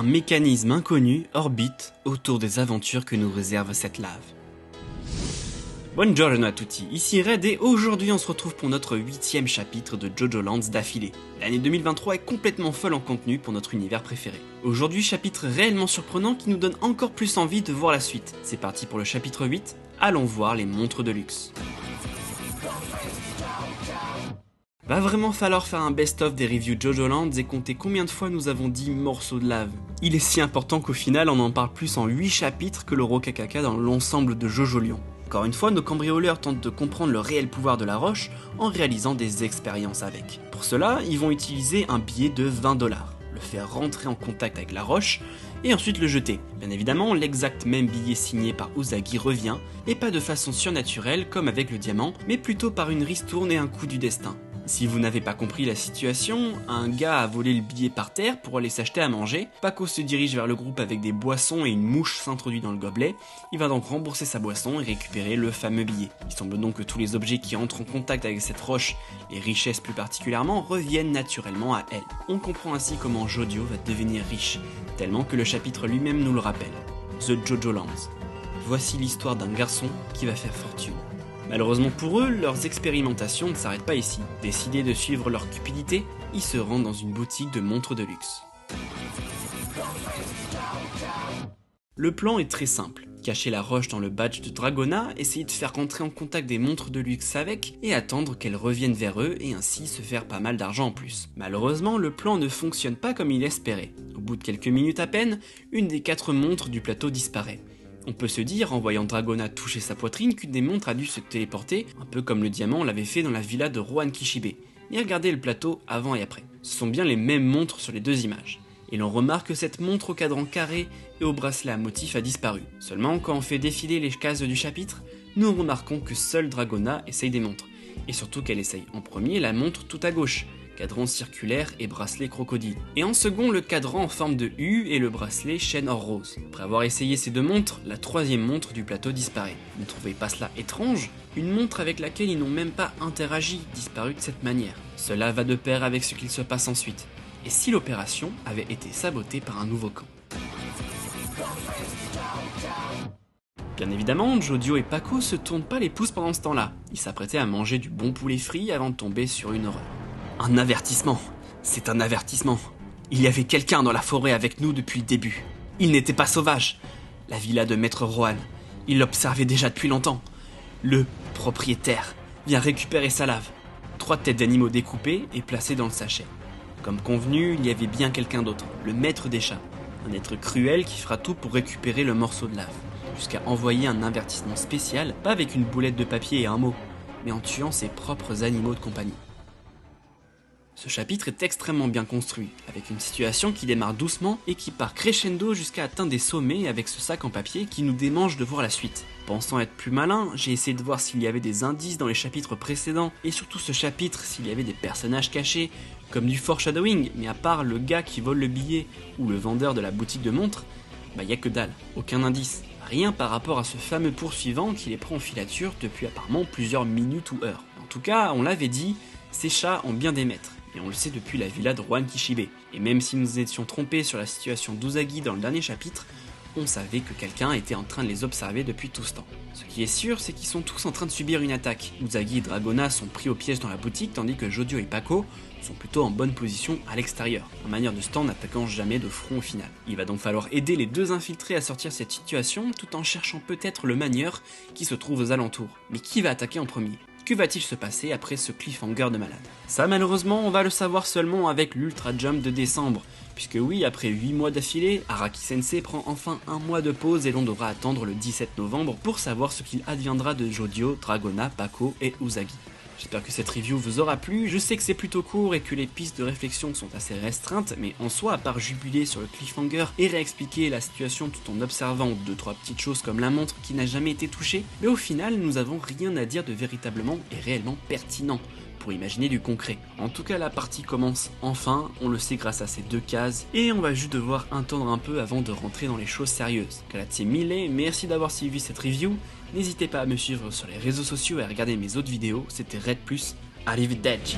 un mécanisme inconnu orbite autour des aventures que nous réserve cette lave. Buongiorno a tutti, ici Red et aujourd'hui on se retrouve pour notre 8ème chapitre de Jojo Lands d'affilée. L'année 2023 est complètement folle en contenu pour notre univers préféré. Aujourd'hui, chapitre réellement surprenant qui nous donne encore plus envie de voir la suite. C'est parti pour le chapitre 8, allons voir les montres de luxe. Va vraiment falloir faire un best-of des reviews Jojo Lands et compter combien de fois nous avons dit morceaux de lave. Il est si important qu'au final on en parle plus en 8 chapitres que le Rokakaka dans l'ensemble de Jojo Lion. Encore une fois, nos cambrioleurs tentent de comprendre le réel pouvoir de la roche en réalisant des expériences avec. Pour cela, ils vont utiliser un billet de 20 $, le faire rentrer en contact avec la roche et ensuite le jeter. Bien évidemment, l'exact même billet signé par Usagi revient, et pas de façon surnaturelle comme avec le diamant, mais plutôt par une ristourne et un coup du destin. Si vous n'avez pas compris la situation, un gars a volé le billet par terre pour aller s'acheter à manger, Paco se dirige vers le groupe avec des boissons et une mouche s'introduit dans le gobelet, il va donc rembourser sa boisson et récupérer le fameux billet. Il semble donc que tous les objets qui entrent en contact avec cette roche, et richesses plus particulièrement, reviennent naturellement à elle. On comprend ainsi comment Jodio va devenir riche, tellement que le chapitre lui-même nous le rappelle. The Jojo Lands. Voici l'histoire d'un garçon qui va faire fortune. Malheureusement pour eux, leurs expérimentations ne s'arrêtent pas ici. Décidés de suivre leur cupidité, ils se rendent dans une boutique de montres de luxe. Le plan est très simple. Cacher la roche dans le badge de Dragona, essayer de faire rentrer en contact des montres de luxe avec, et attendre qu'elles reviennent vers eux et ainsi se faire pas mal d'argent en plus. Malheureusement, le plan ne fonctionne pas comme il espérait. Au bout de quelques minutes à peine, une des 4 montres du plateau disparaît. On peut se dire, en voyant Dragona toucher sa poitrine, qu'une des montres a dû se téléporter, un peu comme le diamant l'avait fait dans la villa de Rohan Kishibe. Et regardez le plateau avant et après. Ce sont bien les mêmes montres sur les deux images. Et l'on remarque que cette montre au cadran carré et au bracelet à motif a disparu. Seulement, quand on fait défiler les cases du chapitre, nous remarquons que seule Dragona essaye des montres. Et surtout qu'elle essaye en premier la montre tout à gauche, cadran circulaire et bracelet crocodile. Et en second, le cadran en forme de U et le bracelet chaîne or rose. Après avoir essayé ces deux montres, la 3e montre du plateau disparaît. Ne trouvez pas cela étrange ? Une montre avec laquelle ils n'ont même pas interagi disparut de cette manière. Cela va de pair avec ce qu'il se passe ensuite. Et si l'opération avait été sabotée par un nouveau camp ? Bien évidemment, Jodio et Paco se tournent pas les pouces pendant ce temps-là. Ils s'apprêtaient à manger du bon poulet frit avant de tomber sur une horreur. Un avertissement. C'est un avertissement. Il y avait quelqu'un dans la forêt avec nous depuis le début. Il n'était pas sauvage. La villa de Maître Rohan. Il l'observait déjà depuis longtemps. Le propriétaire vient récupérer sa lave. 3 têtes d'animaux découpées et placées dans le sachet. Comme convenu, il y avait bien quelqu'un d'autre, le maître des chats. Un être cruel qui fera tout pour récupérer le morceau de lave. Jusqu'à envoyer un avertissement spécial, pas avec une boulette de papier et un mot, mais en tuant ses propres animaux de compagnie. Ce chapitre est extrêmement bien construit, avec une situation qui démarre doucement et qui part crescendo jusqu'à atteindre des sommets avec ce sac en papier qui nous démange de voir la suite. Pensant être plus malin, j'ai essayé de voir s'il y avait des indices dans les chapitres précédents, et surtout ce chapitre s'il y avait des personnages cachés, comme du foreshadowing, mais à part le gars qui vole le billet ou le vendeur de la boutique de montres, y a que dalle, aucun indice. Rien par rapport à ce fameux poursuivant qui les prend en filature depuis apparemment plusieurs minutes ou heures. En tout cas, on l'avait dit, ces chats ont bien des maîtres. Et on le sait depuis la villa de Rohan Kishibe. Et même si nous étions trompés sur la situation d'Usagi dans le dernier chapitre, on savait que quelqu'un était en train de les observer depuis tout ce temps. Ce qui est sûr, c'est qu'ils sont tous en train de subir une attaque. Usagi et Dragona sont pris au piège dans la boutique, tandis que Jodio et Paco sont plutôt en bonne position à l'extérieur, en manière de stand n'attaquant jamais de front au final. Il va donc falloir aider les deux infiltrés à sortir de cette situation, tout en cherchant peut-être le manieur qui se trouve aux alentours. Mais qui va attaquer en premier ? Que va-t-il se passer après ce cliffhanger de malade ? Ça malheureusement on va le savoir seulement avec l'Ultra Jump de décembre, puisque oui, après 8 mois d'affilée, Araki Sensei prend enfin un mois de pause et l'on devra attendre le 17 novembre pour savoir ce qu'il adviendra de Jodio, Dragona, Paco et Usagi. J'espère que cette review vous aura plu, je sais que c'est plutôt court et que les pistes de réflexion sont assez restreintes, mais en soi, à part jubiler sur le cliffhanger et réexpliquer la situation tout en observant 2-3 petites choses comme la montre qui n'a jamais été touchée, mais au final, nous avons rien à dire de véritablement et réellement pertinent pour imaginer du concret. En tout cas, la partie commence enfin, on le sait grâce à ces 2 cases, et on va juste devoir attendre un peu avant de rentrer dans les choses sérieuses. Grazie mille, merci d'avoir suivi cette review, n'hésitez pas à me suivre sur les réseaux sociaux et à regarder mes autres vidéos, c'était Red+, arrivederci.